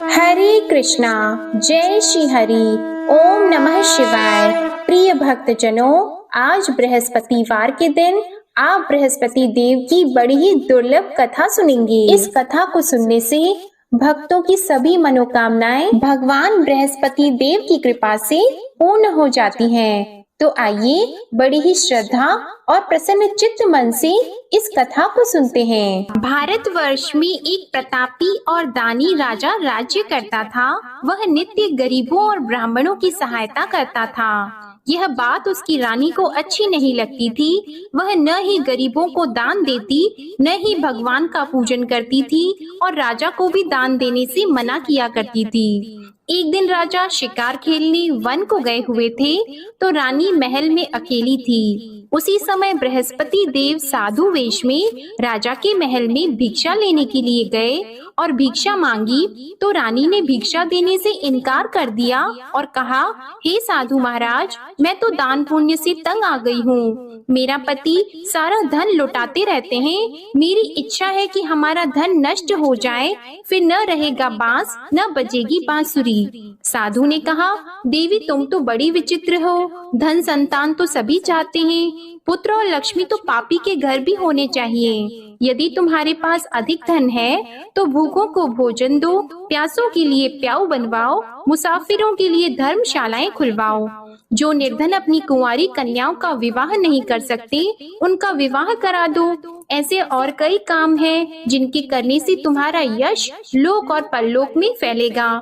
हरे कृष्णा। जय श्री हरि। ओम नमः शिवाय। प्रिय भक्तजनों, आज बृहस्पतिवार के दिन आप बृहस्पति देव की बड़ी ही दुर्लभ कथा सुनेंगे। इस कथा को सुनने से भक्तों की सभी मनोकामनाएं भगवान बृहस्पति देव की कृपा से पूर्ण हो जाती हैं। तो आइए बड़ी ही श्रद्धा और प्रसन्न चित्त मन से इस कथा को सुनते हैं। भारतवर्ष में एक प्रतापी और दानी राजा राज्य करता था। वह नित्य गरीबों और ब्राह्मणों की सहायता करता था। यह बात उसकी रानी को अच्छी नहीं लगती थी। वह न ही गरीबों को दान देती, न ही भगवान का पूजन करती थी और राजा को भी दान देने से मना किया करती थी। एक दिन राजा शिकार खेलने वन को गए हुए थे, तो रानी महल में अकेली थी। उसी समय बृहस्पति देव साधु वेश में राजा के महल में भिक्षा लेने के लिए गए और भिक्षा मांगी, तो रानी ने भिक्षा देने से इनकार कर दिया और कहा, हे साधु महाराज, मैं तो दान पुण्य से तंग आ गई हूँ। मेरा पति सारा धन लुटाते रहते हैं। मेरी इच्छा है कि हमारा धन नष्ट हो जाए, फिर न रहेगा बांस, न बजेगी बांसुरी। साधु ने कहा, देवी तुम तो बड़ी विचित्र हो। धन संतान तो सभी चाहते हैं, पुत्र और लक्ष्मी तो पापी के घर भी होने चाहिए। यदि तुम्हारे पास अधिक धन है तो भूखों को भोजन दो, प्यासों के लिए प्याऊ बनवाओ, मुसाफिरों के लिए धर्मशालाएं खुलवाओ। जो निर्धन अपनी कुंवारी कन्याओं का विवाह नहीं कर सकते, उनका विवाह करा दो। ऐसे और कई काम हैं जिनके करने से तुम्हारा यश लोक और परलोक में फैलेगा।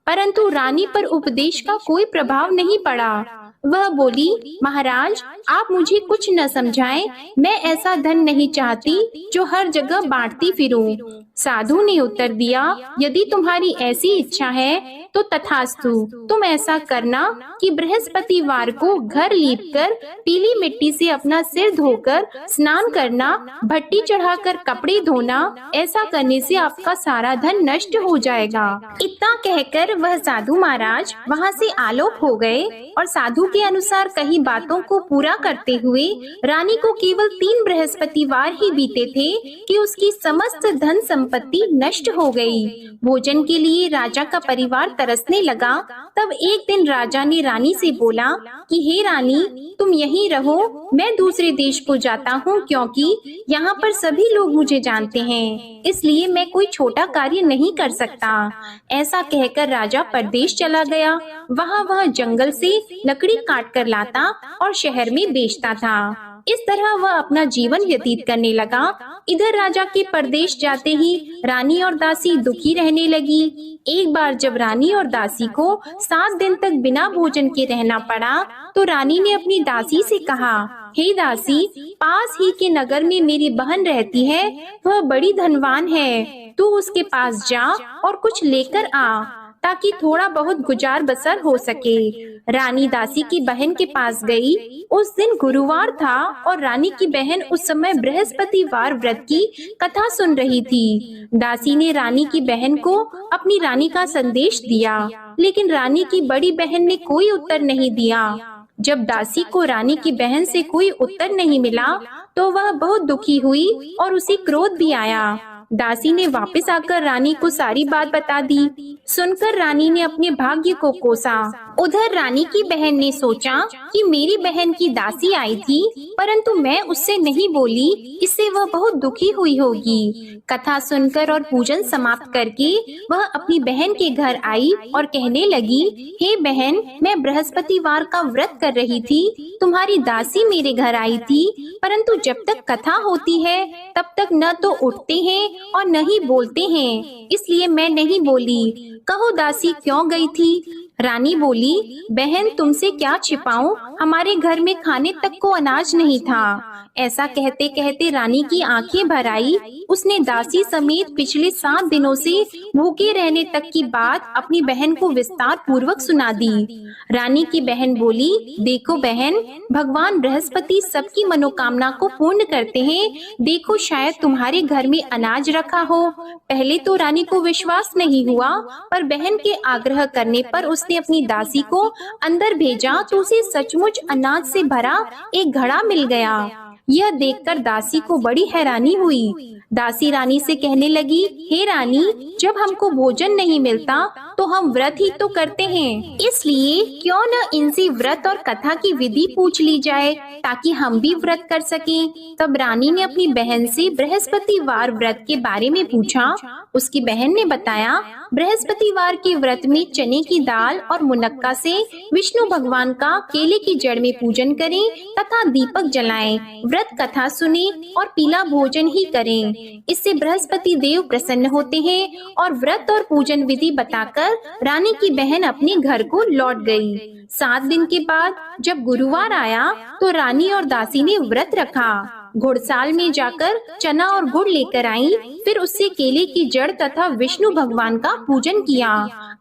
परंतु रानी पर उपदेश का कोई प्रभाव नहीं पड़ा। वह बोली, महाराज आप मुझे कुछ न समझाएं, मैं ऐसा धन नहीं चाहती जो हर जगह बांटती फिरूं। साधु ने उत्तर दिया, यदि तुम्हारी ऐसी इच्छा है तो तथास्तु। तुम ऐसा करना कि बृहस्पतिवार को घर लीपकर पीली मिट्टी से अपना सिर धोकर स्नान करना, भट्टी चढ़ाकर कपड़े धोना। ऐसा करने से आपका सारा धन नष्ट हो जाएगा। इतना कहकर वह साधु महाराज वहाँ से आलोक हो गए और साधु के अनुसार कही बातों को पूरा करते हुए रानी को केवल 3 बृहस्पतिवार ही बीते थे कि उसकी समस्त धन संपत्ति नष्ट हो गई। भोजन के लिए राजा का परिवार तरसने लगा। तब एक दिन राजा ने रानी से बोला कि हे रानी, तुम यहीं रहो, मैं दूसरे देश को जाता हूँ, क्योंकि यहाँ पर सभी लोग मुझे जानते हैं, इसलिए मैं कोई छोटा कार्य नहीं कर सकता। ऐसा कहकर राजा परदेश चला गया। वहाँ वह जंगल से लकड़ी काट कर लाता और शहर में बेचता था। इस तरह वह अपना जीवन व्यतीत करने लगा। इधर राजा के परदेश जाते ही रानी और दासी दुखी रहने लगी। एक बार जब रानी और दासी को 7 दिन तक बिना भोजन के रहना पड़ा, तो रानी ने अपनी दासी से कहा, हे दासी, पास ही के नगर में मेरी बहन रहती है, वह बड़ी धनवान है। तू उसके पास जा और कुछ लेकर आ, ताकि थोड़ा बहुत गुजार बसर हो सके। रानी दासी की बहन के पास गई। उस दिन गुरुवार था और रानी की बहन उस समय बृहस्पतिवार व्रत की कथा सुन रही थी। दासी ने रानी की बहन को अपनी रानी का संदेश दिया, लेकिन रानी की बड़ी बहन ने कोई उत्तर नहीं दिया। जब दासी को रानी की बहन से कोई उत्तर नहीं मिला, तो वह बहुत दुखी हुई और उसे क्रोध भी आया। दासी ने वापस आकर रानी को सारी बात बता दी। सुनकर रानी ने अपने भाग्य को कोसा। उधर रानी की बहन ने सोचा कि मेरी बहन की दासी आई थी, परंतु मैं उससे नहीं बोली, इससे वह बहुत दुखी हुई होगी। कथा सुनकर और पूजन समाप्त करके वह अपनी बहन के घर आई और कहने लगी, हे बहन, मैं बृहस्पतिवार का व्रत कर रही थी, तुम्हारी दासी मेरे घर आई थी, परंतु जब तक कथा होती है तब तक न तो उठते हैं और न ही बोलते हैं, इसलिए मैं नहीं बोली। कहो दासी क्यों गई थी? रानी बोली, बहन तुमसे क्या छिपाऊं, हमारे घर में खाने तक को अनाज नहीं था। ऐसा कहते कहते रानी की आंखें भर आई। उसने दासी समेत पिछले 7 दिनों से भूखे रहने तक की बात अपनी बहन को विस्तार पूर्वक सुना दी। रानी की बहन बोली, देखो बहन, भगवान बृहस्पति सबकी मनोकामना को पूर्ण करते हैं। देखो शायद तुम्हारे घर में अनाज रखा हो। पहले तो रानी को विश्वास नहीं हुआ, पर बहन के आग्रह करने पर उसने अपनी दासी को अंदर भेजा तो उसे सचमुच अनाज से भरा एक घड़ा मिल गया। यह देखकर दासी को बड़ी हैरानी हुई। दासी रानी से कहने लगी, हे रानी, जब हमको भोजन नहीं मिलता तो हम व्रत ही तो करते हैं, इसलिए क्यों न इनसे व्रत और कथा की विधि पूछ ली जाए ताकि हम भी व्रत कर सकें। तब रानी ने अपनी बहन से बृहस्पतिवार व्रत के बारे में पूछा। उसकी बहन ने बताया, बृहस्पतिवार के व्रत में चने की दाल और मुनक्का से विष्णु भगवान का केले की जड़ में पूजन करें तथा दीपक जलाएं, व्रत कथा सुने और पीला भोजन ही करें। इससे बृहस्पति देव प्रसन्न होते हैं। और व्रत और पूजन विधि बताकर रानी की बहन अपने घर को लौट गई। 7 दिन के बाद जब गुरुवार आया तो रानी और दासी ने व्रत रखा। घुड़साल में जाकर चना और गुड़ लेकर आई, फिर उससे केले की जड़ तथा विष्णु भगवान का पूजन किया।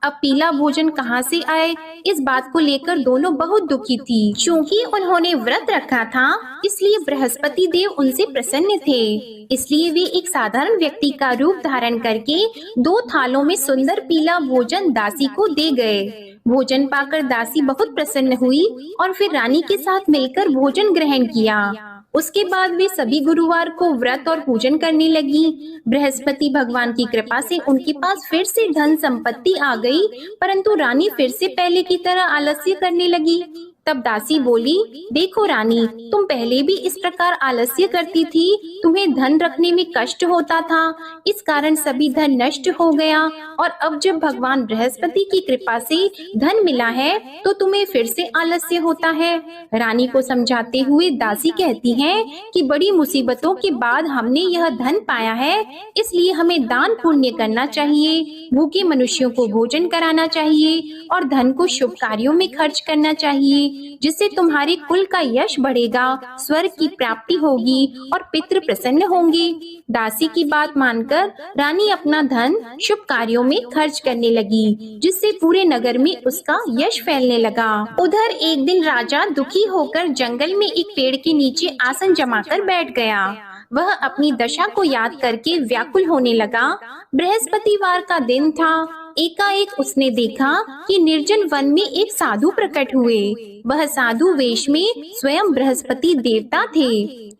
अब पीला भोजन कहाँ से आए, इस बात को लेकर दोनों बहुत दुखी थी। क्योंकि उन्होंने व्रत रखा था, इसलिए बृहस्पति देव उनसे प्रसन्न थे। इसलिए वे एक साधारण व्यक्ति का रूप धारण करके 2 थालों में सुंदर पीला भोजन दासी को दे गए। भोजन पाकर दासी बहुत प्रसन्न हुई और फिर रानी के साथ मिलकर भोजन ग्रहण किया। उसके बाद वे सभी गुरुवार को व्रत और पूजन करने लगी। बृहस्पति भगवान की कृपा से उनके पास फिर से धन संपत्ति आ गई, परंतु रानी फिर से पहले की तरह आलस्य करने लगी। तब दासी बोली, देखो रानी, तुम पहले भी इस प्रकार आलस्य करती थी, तुम्हें धन रखने में कष्ट होता था, इस कारण सभी धन नष्ट हो गया, और अब जब भगवान बृहस्पति की कृपा से धन मिला है तो तुम्हें फिर से आलस्य होता है। रानी को समझाते हुए दासी कहती है कि बड़ी मुसीबतों के बाद हमने यह धन पाया है, इसलिए हमें दान पुण्य करना चाहिए, भूखे मनुष्यों को भोजन कराना चाहिए और धन को शुभ कार्यों में खर्च करना चाहिए, जिससे तुम्हारे कुल का यश बढ़ेगा, स्वर्ग की प्राप्ति होगी और पितृ प्रसन्न होंगे। दासी की बात मानकर रानी अपना धन शुभ कार्यों में खर्च करने लगी, जिससे पूरे नगर में उसका यश फैलने लगा। उधर एक दिन राजा दुखी होकर जंगल में एक पेड़ के नीचे आसन जमाकर बैठ गया। वह अपनी दशा को याद करके व्याकुल होने लगा। बृहस्पतिवार का दिन था। एकाएक उसने देखा कि निर्जन वन में एक साधु प्रकट हुए। वह साधु वेश में स्वयं बृहस्पति देवता थे।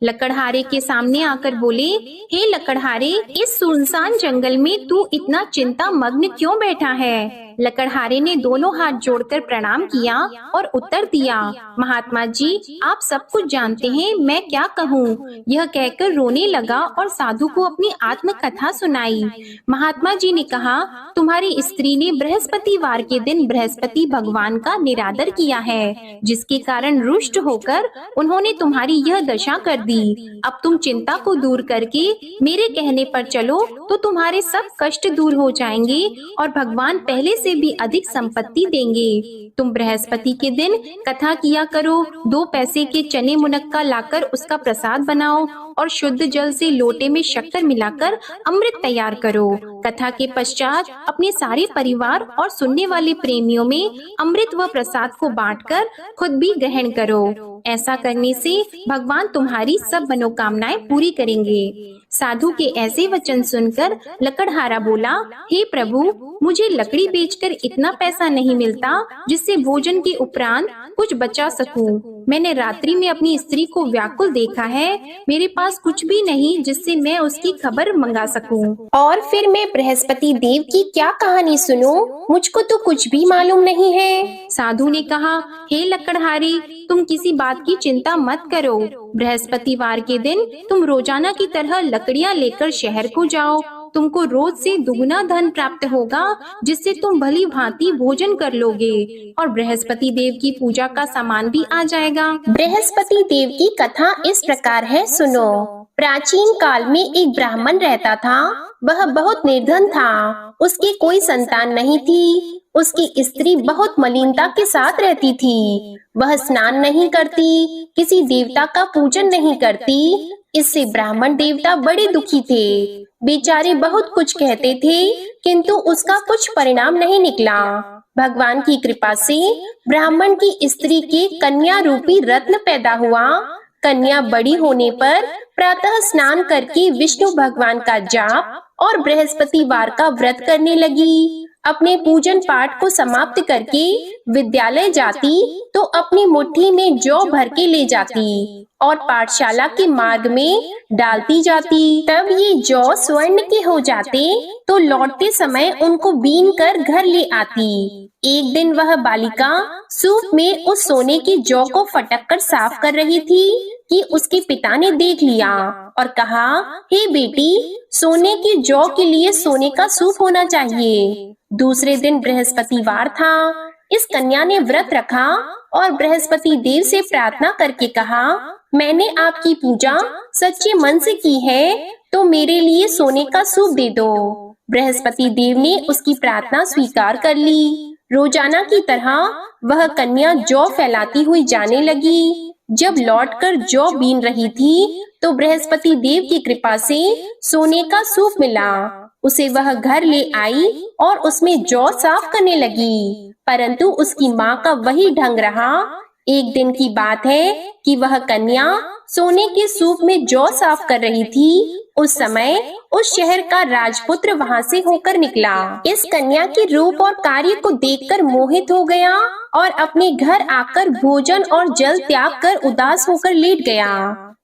लकड़हारे के सामने आकर बोले, हे लकड़हारे, इस सुनसान जंगल में तू इतना चिंता मग्न क्यों बैठा है? लकड़हारे ने दोनों हाथ जोड़कर प्रणाम किया और उत्तर दिया, महात्मा जी, आप सब कुछ जानते हैं, मैं क्या कहूँ। यह कहकर रोने लगा और साधु को अपनी आत्म कथा सुनाई। महात्मा जी ने कहा, तुम्हारी स्त्री ने बृहस्पतिवार के दिन बृहस्पति भगवान का निरादर किया है, जिसके कारण रुष्ट होकर उन्होंने तुम्हारी यह दशा कर दी। अब तुम चिंता को दूर करके मेरे कहने पर चलो तो तुम्हारे सब कष्ट दूर हो जाएंगे और भगवान पहले से भी अधिक संपत्ति देंगे। तुम बृहस्पति के दिन कथा किया करो, 2 पैसे के चने मुनक्का लाकर उसका प्रसाद बनाओ और शुद्ध जल से लोटे में शक्कर मिलाकर अमृत तैयार करो। कथा के पश्चात अपने सारे परिवार और सुनने वाले प्रेमियों में अमृत व प्रसाद को बांटकर खुद भी ग्रहण करो। ऐसा करने से भगवान तुम्हारी सब मनोकामनाएं पूरी करेंगे। साधु के ऐसे वचन सुनकर लकड़हारा बोला, हे प्रभु, मुझे लकड़ी बेचकर इतना पैसा नहीं मिलता जिससे भोजन के उपरांत कुछ बचा सकूं। मैंने रात्रि में अपनी स्त्री को व्याकुल देखा है, मेरे पास कुछ भी नहीं जिससे मैं उसकी खबर मंगा सकूं। और फिर मैं बृहस्पति देव की क्या कहानी सुनूं? मुझको तो कुछ भी मालूम नहीं है। साधु ने कहा, हे लकड़हारी, तुम किसी बात की चिंता मत करो। बृहस्पतिवार के दिन तुम रोजाना की तरह लकड़ियां लेकर शहर को जाओ। तुमको रोज से दुगुना धन प्राप्त होगा, जिससे तुम भली भांति भोजन कर लोगे और बृहस्पति देव की पूजा का सामान भी आ जाएगा। बृहस्पति देव की कथा इस प्रकार है, सुनो। प्राचीन काल में एक ब्राह्मण रहता था। वह बहुत निर्धन था। उसकी कोई संतान नहीं थी। उसकी स्त्री बहुत मलिनता के साथ रहती थी। वह स्नान नहीं करती, किसी देवता का पूजन नहीं करती। इससे ब्राह्मण देवता बड़े दुखी थे। बेचारे बहुत कुछ कहते थे, किंतु उसका कुछ परिणाम नहीं निकला। भगवान की कृपा से ब्राह्मण की स्त्री के कन्या रूपी रत्न पैदा हुआ। कन्या बड़ी होने पर प्रातः स्नान करके विष्णु भगवान का जाप और बृहस्पतिवार का व्रत करने लगी। अपने पूजन पाठ को समाप्त करके विद्यालय जाती तो अपनी मुट्ठी में जौ भर के ले जाती और पाठशाला के मार्ग में डालती जाती। तब ये जौ स्वर्ण के हो जाते तो लौटते समय उनको बीन कर घर ले आती। एक दिन वह बालिका सूप में उस सोने के जौ को फटक कर साफ कर रही थी कि उसके पिता ने देख लिया और कहा, हे बेटी, सोने के जौ के लिए सोने का सूप होना चाहिए। दूसरे दिन बृहस्पतिवार था। इस कन्या ने व्रत रखा और बृहस्पति देव से प्रार्थना करके कहा, मैंने आपकी पूजा सच्चे मन से की है, तो मेरे लिए सोने का सूप दे दो। बृहस्पति देव ने उसकी प्रार्थना स्वीकार कर ली। रोजाना की तरह वह कन्या जौ फैलाती हुई जाने लगी। जब लौटकर जौ बीन रही थी तो बृहस्पति देव की कृपा से सोने का सूप मिला। उसे वह घर ले आई और उसमें जौ साफ करने लगी, परंतु उसकी माँ का वही ढंग रहा। एक दिन की बात है कि वह कन्या सोने के सूप में जौ साफ कर रही थी। उस समय उस शहर का राजपुत्र वहां से होकर निकला। इस कन्या के रूप और कार्य को देखकर मोहित हो गया और अपने घर आकर भोजन और जल त्याग कर उदास होकर लेट गया।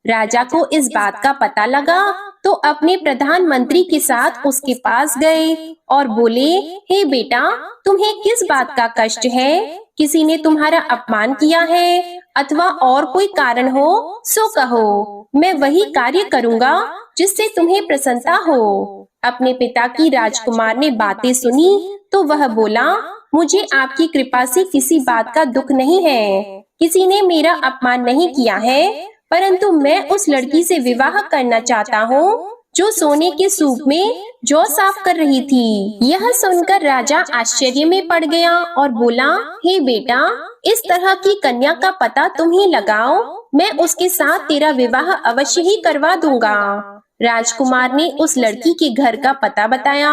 राजा को इस बात का पता लगा तो अपने प्रधानमंत्री के साथ उसके पास गए और बोले, हे बेटा, तुम्हें किस बात का कष्ट है? किसी ने तुम्हारा अपमान किया है अथवा और कोई कारण हो सो कहो, मैं वही कार्य करूँगा जिससे तुम्हें प्रसन्नता हो। अपने पिता की राजकुमार ने बातें सुनी तो वह बोला, मुझे आपकी कृपा से किसी बात का दुख नहीं है। किसी ने मेरा अपमान नहीं किया है, परंतु मैं उस लड़की से विवाह करना चाहता हूँ जो सोने के सूप में जौ साफ कर रही थी। यह सुनकर राजा आश्चर्य में पड़ गया और बोला, हे बेटा, इस तरह की कन्या का पता तुम ही लगाओ, मैं उसके साथ तेरा विवाह अवश्य ही करवा दूंगा। राजकुमार ने उस लड़की के घर का पता बताया।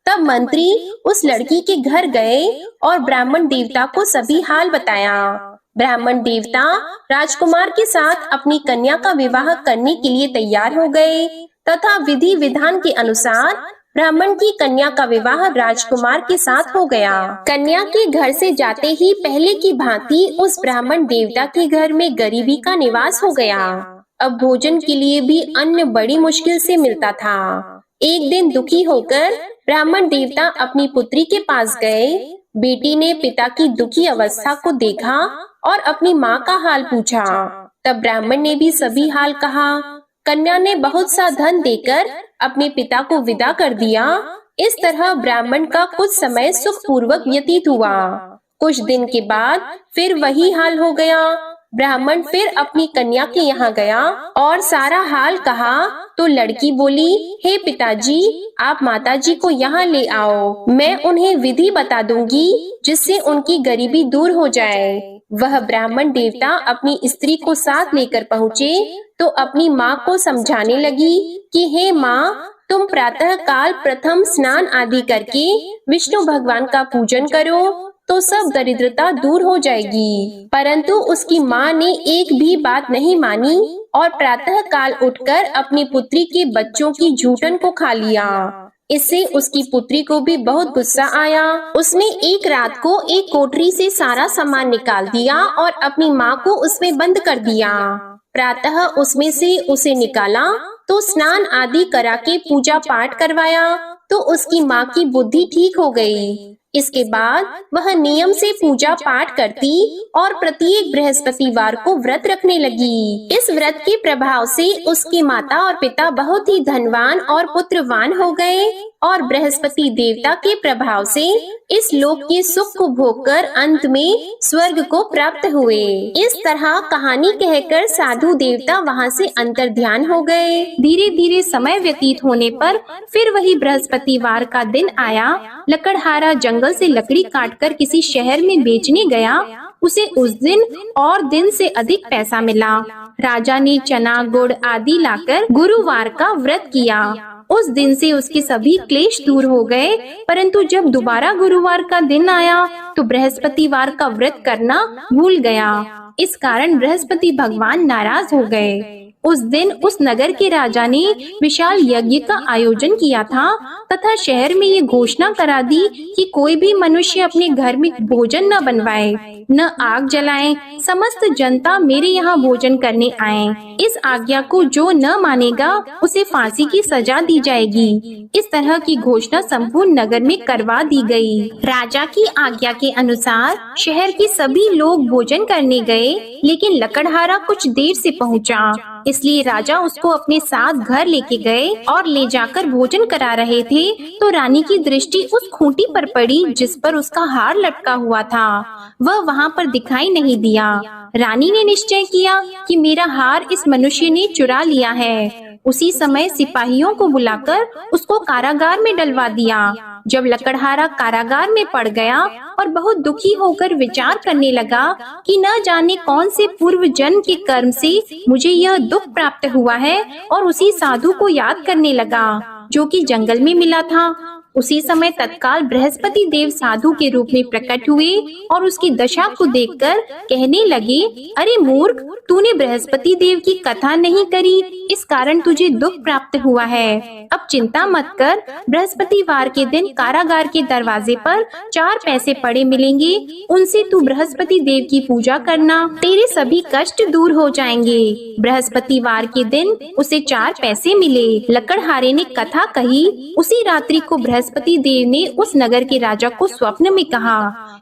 तब मंत्री उस लड़की के घर गए और ब्राह्मण देवता को सभी हाल बताया। ब्राह्मण देवता राजकुमार के साथ अपनी कन्या का विवाह करने के लिए तैयार हो गए तथा विधि विधान के अनुसार ब्राह्मण की कन्या का विवाह राजकुमार के साथ हो गया। कन्या के घर से जाते ही पहले की भांति उस ब्राह्मण देवता के घर में गरीबी का निवास हो गया। अब भोजन के लिए भी अन्न बड़ी मुश्किल से मिलता था। एक दिन दुखी होकर ब्राह्मण देवता अपनी पुत्री के पास गए। बेटी ने पिता की दुखी अवस्था को देखा और अपनी माँ का हाल पूछा। तब ब्राह्मण ने भी सभी हाल कहा। कन्या ने बहुत सा धन देकर अपने पिता को विदा कर दिया। इस तरह ब्राह्मण का कुछ समय सुखपूर्वक व्यतीत हुआ। कुछ दिन के बाद फिर वही हाल हो गया। ब्राह्मण फिर अपनी कन्या के यहाँ गया और सारा हाल कहा तो लड़की बोली, हे पिताजी, आप माताजी को यहाँ ले आओ, मैं उन्हें विधि बता दूंगी जिससे उनकी गरीबी दूर हो जाए। वह ब्राह्मण देवता अपनी स्त्री को साथ लेकर पहुँचे तो अपनी माँ को समझाने लगी कि हे माँ, तुम प्रातः काल प्रथम स्नान आदि करके विष्णु भगवान का पूजन करो तो सब दरिद्रता दूर हो जाएगी। परंतु उसकी माँ ने एक भी बात नहीं मानी और प्रातः काल उठकर अपनी पुत्री के बच्चों की जूठन को खा लिया। इससे उसकी पुत्री को भी बहुत गुस्सा आया। उसने एक रात को एक कोठरी से सारा सामान निकाल दिया और अपनी माँ को उसमें बंद कर दिया। प्रातः उसमें से उसे निकाला तो स्नान आदि करा के पूजा पाठ करवाया तो उसकी माँ की बुद्धि ठीक हो गई। इसके बाद वह नियम से पूजा पाठ करती और प्रत्येक बृहस्पतिवार को व्रत रखने लगी। इस व्रत के प्रभाव से उसकी माता और पिता बहुत ही धनवान और पुत्रवान हो गए और बृहस्पति देवता के प्रभाव से इस लोक के सुख को भोगकर अंत में स्वर्ग को प्राप्त हुए। इस तरह कहानी कहकर साधु देवता वहाँ से अंतर्ध्यान हो गए। धीरे धीरे समय व्यतीत होने पर फिर वही बृहस्पतिवार का दिन आया। लकड़हारा जंगल से लकड़ी काटकर किसी शहर में बेचने गया। उसे उस दिन और दिन से अधिक पैसा मिला। राजा ने चना गुड़ आदि लाकर गुरुवार का व्रत किया। उस दिन से उसके सभी क्लेश दूर हो गए। परंतु जब दोबारा गुरुवार का दिन आया तो बृहस्पतिवार का व्रत करना भूल गया। इस कारण बृहस्पति भगवान नाराज हो गए। उस दिन उस नगर के राजा ने विशाल यज्ञ का आयोजन किया था तथा शहर में ये घोषणा करा दी कि कोई भी मनुष्य अपने घर में भोजन न बनवाए, न आग जलाए। समस्त जनता मेरे यहाँ भोजन करने आए। इस आज्ञा को जो न मानेगा उसे फांसी की सजा दी जाएगी। इस तरह की घोषणा संपूर्ण नगर में करवा दी गई। राजा की आज्ञा के अनुसार शहर के सभी लोग भोजन करने गए, लेकिन लकड़हारा कुछ देर से पहुंचा, इसलिए राजा उसको अपने साथ घर लेके गए और ले जाकर भोजन करा रहे थे तो रानी की दृष्टि उस खूंटी पर पड़ी जिस पर उसका हार लटका हुआ था। वह वहाँ पर दिखाई नहीं दिया। रानी ने निश्चय किया कि मेरा हार इस मनुष्य ने चुरा लिया है। उसी समय सिपाहियों को बुलाकर उसको कारागार में डलवा दिया। जब लकड़हारा कारागार में पड़ गया और बहुत दुखी होकर विचार करने लगा कि न जाने कौन से पूर्व जन्म के कर्म से मुझे यह दुख प्राप्त हुआ है, और उसी साधु को याद करने लगा जो कि जंगल में मिला था। उसी समय तत्काल बृहस्पति देव साधु के रूप में प्रकट हुए और उसकी दशा को देखकर कहने लगे, अरे मूर्ख, तूने बृहस्पति देव की कथा नहीं करी, इस कारण तुझे दुख प्राप्त हुआ है। अब चिंता मत कर, बृहस्पतिवार के दिन कारागार के दरवाजे पर 4 पैसे पड़े मिलेंगे, उनसे तू बृहस्पति देव की पूजा करना, तेरे सभी कष्ट दूर हो जाएंगे। बृहस्पतिवार के दिन उसे 4 पैसे मिले। लकड़हारे ने कथा कही। उसी रात्रि को बृहस्पति देव ने उस नगर के राजा को स्वप्न में कहा,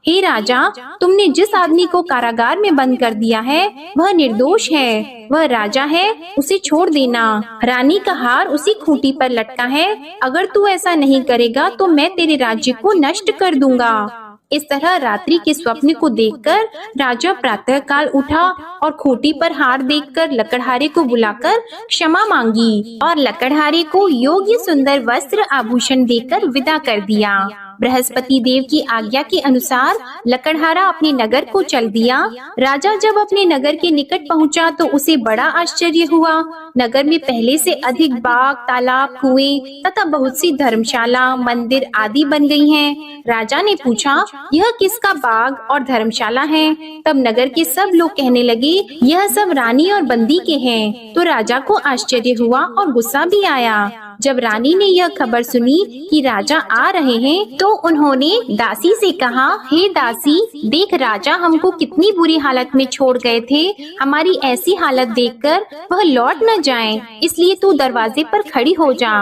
हे राजा, तुमने जिस आदमी को कारागार में बंद कर दिया है वह निर्दोष है, वह राजा है, उसे छोड़ देना। रानी का हार उसी खूंटी पर लटका है, अगर तू ऐसा नहीं करेगा तो मैं तेरे राज्य को नष्ट कर दूंगा। इस तरह रात्रि के स्वप्न को देखकर राजा प्रातः काल उठा और खूंटी पर हार देखकर लकड़हारे को बुलाकर क्षमा मांगी और लकड़हारे को योग्य सुंदर वस्त्र आभूषण देकर विदा कर दिया। बृहस्पति देव की आज्ञा के अनुसार लकड़हारा अपने नगर को चल दिया। राजा जब अपने नगर के निकट पहुंचा तो उसे बड़ा आश्चर्य हुआ। नगर में पहले से अधिक बाग, तालाब, कुएं तथा बहुत सी धर्मशाला, मंदिर आदि बन गई हैं। राजा ने पूछा, यह किसका बाग और धर्मशाला है? तब नगर के सब लोग कहने लगे, यह सब रानी और बंदी के हैं। तो राजा को आश्चर्य हुआ और गुस्सा भी आया। जब रानी ने यह खबर सुनी कि राजा आ रहे हैं तो उन्होंने दासी से कहा, हे दासी, देख राजा हमको कितनी बुरी हालत में छोड़ गए थे। हमारी ऐसी हालत देखकर वह लौट न जाएं, इसलिए तू दरवाजे पर खड़ी हो जा।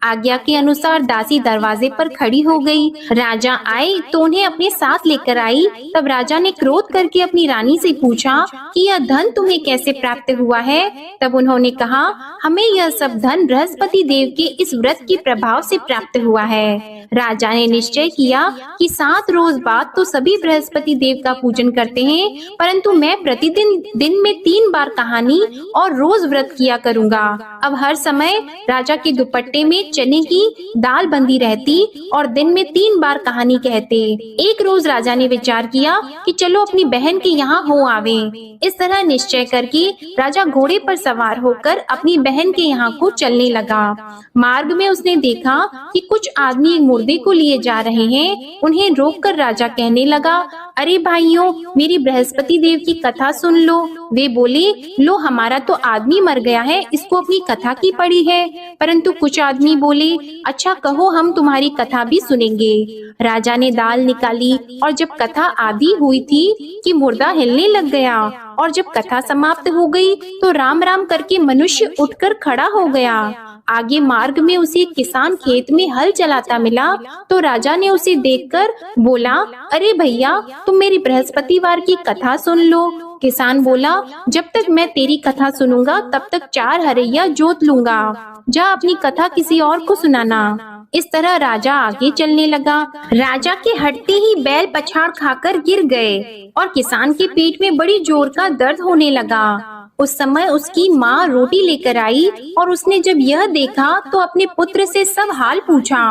आज्ञा के अनुसार दासी दरवाजे पर खड़ी हो गई। राजा आए तो उन्हें अपने साथ लेकर आई। तब राजा ने क्रोध करके अपनी रानी से पूछा कि यह धन तुम्हें कैसे प्राप्त हुआ है? तब उन्होंने कहा, हमें यह सब धन बृहस्पति देव के इस व्रत के प्रभाव से प्राप्त हुआ है। राजा ने निश्चय किया कि 7 रोज बाद तो सभी बृहस्पति देव का पूजन करते हैं, परंतु मैं प्रतिदिन दिन में 3 बार कहानी और रोज व्रत किया करूंगा। अब हर समय राजा के दुपट्टे में चने की दाल बंदी रहती और दिन में 3 बार कहानी कहते। एक रोज राजा ने विचार किया कि चलो अपनी बहन के यहाँ हो आवे। इस तरह निश्चय करके राजा घोड़े पर सवार होकर अपनी बहन के यहाँ को चलने लगा। मार्ग में उसने देखा कि कुछ आदमी एक मुर्दे को लिए जा रहे हैं। उन्हें रोककर राजा कहने लगा, अरे भाइयों, मेरी बृहस्पति देव की कथा सुन लो। वे बोले, लो हमारा तो आदमी मर गया है, इसको अपनी कथा की पड़ी है। परंतु कुछ आदमी बोले, अच्छा कहो, हम तुम्हारी कथा भी सुनेंगे। राजा ने दाल निकाली और जब कथा आधी हुई थी कि मुर्दा हिलने लग गया, और जब कथा समाप्त हो गई तो राम राम करके मनुष्य उठकर खड़ा हो गया। आगे मार्ग में उसे एक किसान खेत में हल चलाता मिला तो राजा ने उसे देखकर बोला, अरे भैया, तुम मेरी बृहस्पतिवार की कथा सुन लो। किसान बोला, जब तक मैं तेरी कथा सुनूंगा तब तक 4 हरैया जोत लूंगा। जा अपनी कथा किसी और को सुनाना। इस तरह राजा आगे चलने लगा। राजा के हटते ही बैल पछाड़ खाकर गिर गए और किसान के पेट में बड़ी जोर का दर्द होने लगा। उस समय उसकी माँ रोटी लेकर आई और उसने जब यह देखा तो अपने पुत्र से सब हाल पूछा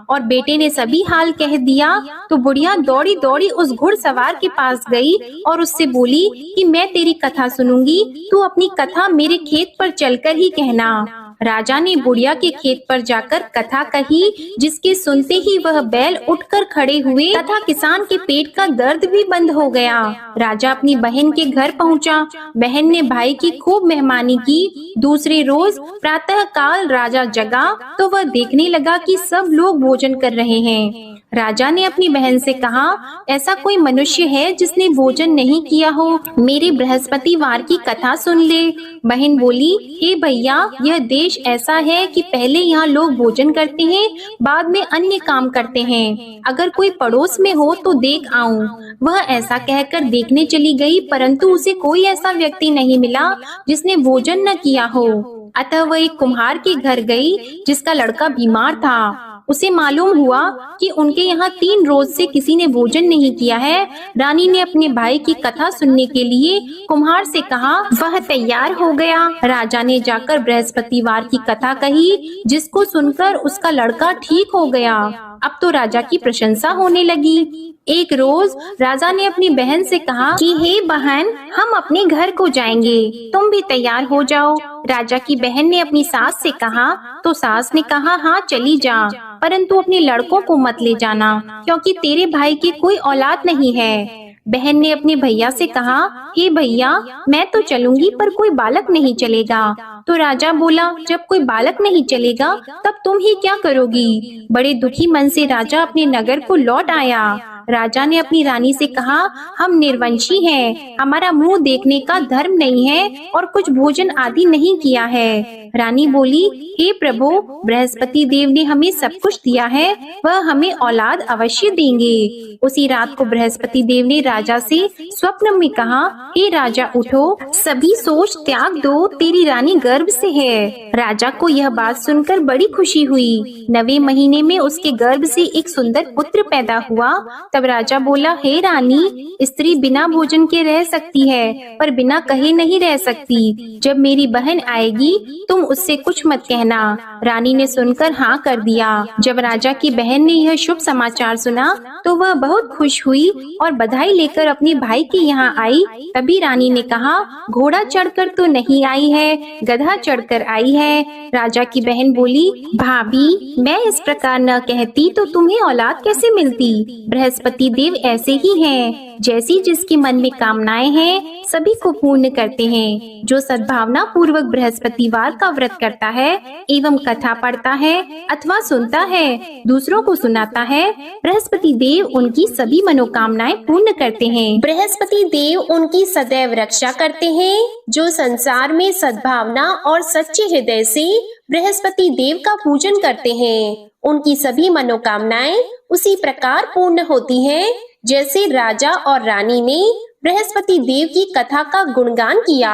और बेटे ने सभी हाल कह दिया। तो बुढ़िया दौड़ी दौड़ी उस घुड़सवार के पास गई और उससे बोली कि मैं तेरी कथा सुनूंगी, तू अपनी कथा मेरे खेत पर चलकर ही कहना। राजा ने बुढ़िया के खेत पर जाकर कथा कही, जिसके सुनते ही वह बैल उठकर खड़े हुए तथा किसान के पेट का दर्द भी बंद हो गया। राजा अपनी बहन के घर पहुंचा। बहन ने भाई की खूब मेहमानी की। दूसरे रोज प्रातः काल राजा जगा तो वह देखने लगा कि सब लोग भोजन कर रहे हैं। राजा ने अपनी बहन से कहा, ऐसा कोई मनुष्य है जिसने भोजन नहीं किया हो? मेरे बृहस्पतिवार की कथा सुन ले। बहन बोली, हे भैया, यह देश ऐसा है कि पहले यहाँ लोग भोजन करते हैं, बाद में अन्य काम करते हैं। अगर कोई पड़ोस में हो तो देख आऊं। वह ऐसा कहकर देखने चली गई, परंतु उसे कोई ऐसा व्यक्ति नहीं मिला जिसने भोजन न किया हो। अतः वह एक कुम्हार के घर गई जिसका लड़का बीमार था। उसे मालूम हुआ कि उनके यहाँ 3 रोज से किसी ने भोजन नहीं किया है। रानी ने अपने भाई की कथा सुनने के लिए कुम्हार से कहा। वह तैयार हो गया। राजा ने जाकर बृहस्पतिवार की कथा कही, जिसको सुनकर उसका लड़का ठीक हो गया। अब तो राजा की प्रशंसा होने लगी। एक रोज राजा ने अपनी बहन से कहा कि हे बहन, हम अपने घर को जाएंगे, तुम भी तैयार हो जाओ। राजा की बहन ने अपनी सास से कहा तो सास ने कहा, हाँ चली जा, परंतु अपने लड़कों को मत ले जाना, क्योंकि तेरे भाई की कोई औलाद नहीं है। बहन ने अपने भैया से कहा, हे भैया, मैं तो चलूंगी पर कोई बालक नहीं चलेगा। तो राजा बोला, जब कोई बालक नहीं चलेगा तब तुम ही क्या करोगी? बड़े दुखी मन से राजा अपने नगर को लौट आया। राजा ने अपनी रानी से कहा, हम निर्वंशी हैं, हमारा मुंह देखने का धर्म नहीं है और कुछ भोजन आदि नहीं किया है। रानी बोली, हे प्रभु, बृहस्पति देव ने हमें सब कुछ दिया है, वह हमें औलाद अवश्य देंगे। उसी रात को बृहस्पति देव ने राजा से स्वप्न में कहा, हे राजा उठो, सभी सोच त्याग दो, तेरी रानी गर्भ से है। राजा को यह बात सुनकर बड़ी खुशी हुई। 9वें महीने में उसके गर्भ से एक सुंदर पुत्र पैदा हुआ। तब राजा बोला, हे रानी, स्त्री बिना भोजन के रह सकती है पर बिना कहे नहीं रह सकती। जब मेरी बहन आएगी तुम उससे कुछ मत कहना। रानी ने सुनकर हाँ कर दिया। जब राजा की बहन ने यह शुभ समाचार सुना तो वह बहुत खुश हुई और बधाई लेकर अपने भाई के यहाँ आई। तभी रानी ने कहा, घोड़ा चढ़कर तो नहीं आई है, गधा चढ़कर आई है। राजा की बहन बोली, भाभी, मैं इस प्रकार न कहती तो तुम्हें औलाद कैसे मिलती? बृहस्पति देव ऐसे ही हैं, जैसी जिसके मन में कामनाएं हैं सभी को पूर्ण करते हैं। जो सद्भावना पूर्वक बृहस्पतिवार का व्रत करता है एवं कथा पढ़ता है अथवा सुनता है, दूसरों को सुनाता है, बृहस्पति देव उनकी सभी मनोकामनाएं पूर्ण करते हैं। बृहस्पति देव उनकी सदैव रक्षा करते हैं। जो संसार में सद्भावना और सच्चे हृदय से बृहस्पति देव का पूजन करते हैं, उनकी सभी मनोकामनाएं उसी प्रकार पूर्ण होती हैं जैसे राजा और रानी ने बृहस्पति देव की कथा का गुणगान किया।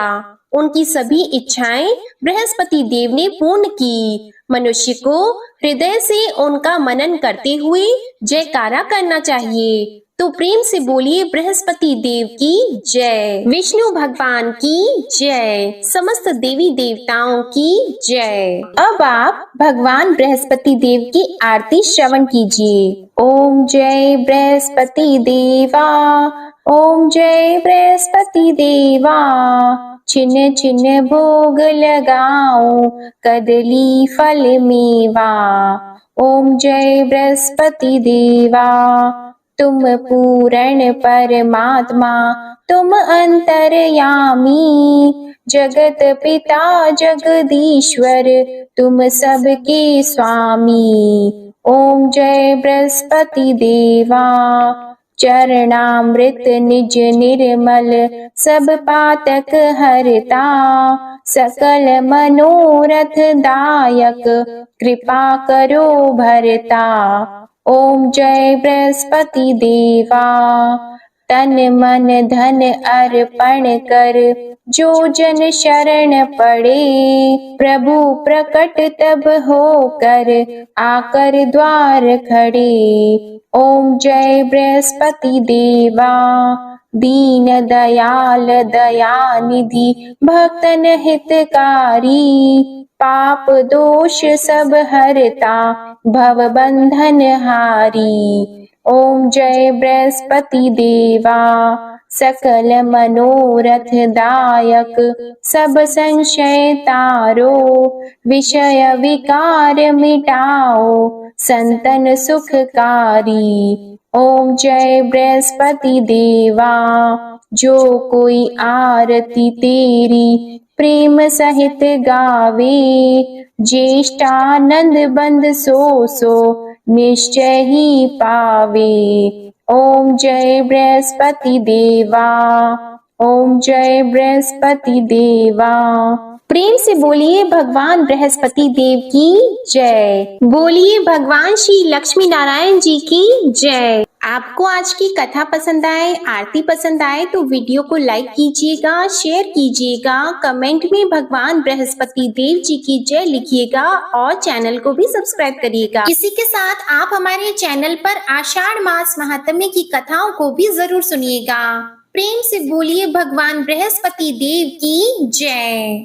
उनकी सभी इच्छाएं बृहस्पति देव ने पूर्ण की। मनुष्य को हृदय से उनका मनन करते हुए जयकारा करना चाहिए। तो प्रेम से बोलिए, बृहस्पति देव की जय, विष्णु भगवान की जय, समस्त देवी देवताओं की जय। अब आप भगवान बृहस्पति देव की आरती श्रवण कीजिए। ओम जय बृहस्पति देवा, ओम जय बृहस्पति देवा, छिन्न छिन्न भोग लगाओ, कदली फल मेवा। ओम जय बृहस्पति देवा, तुम पूर्ण परमात्मा, तुम अंतर्यामी, जगत पिता जगदीश्वर, तुम सबके स्वामी। ओम जय बृहस्पति देवा, चरणामृत निज निर्मल, सब पातक हरता, सकल मनोरथ दायक, कृपा करो भरता। ओम जय बृहस्पति देवा, तन मन धन अर्पण कर, जो जन शरण पड़े, प्रभु प्रकट तब होकर, आकर द्वार खड़े। ओम जय बृहस्पति देवा, दीन दयाल दयानिधि, भक्तन हितकारी, पाप दोष सब हरता, भव बंधन हारी। ओम जय बृहस्पति देवा, सकल मनोरथ दायक सब संशय तारो, विषय विकार मिटाओ संतन सुखकारी। ओम जय बृहस्पति देवा, जो कोई आरती तेरी प्रेम सहित गावे, ज्येष्ठानंद बंद सो निश्चय ही पावे। ओम जय बृहस्पति देवा, ओम जय बृहस्पति देवा। प्रेम से बोलिए भगवान बृहस्पति देव की जय। बोलिए भगवान श्री लक्ष्मी नारायण जी की जय। आपको आज की कथा पसंद आए, आरती पसंद आए तो वीडियो को लाइक कीजिएगा, शेयर कीजिएगा, कमेंट में भगवान बृहस्पति देव जी की जय लिखिएगा और चैनल को भी सब्सक्राइब करिएगा। इसी के साथ आप हमारे चैनल पर आषाढ़ मास महात्म्य की कथाओं को भी जरूर सुनिएगा। प्रेम से बोलिए भगवान बृहस्पति देव की जय।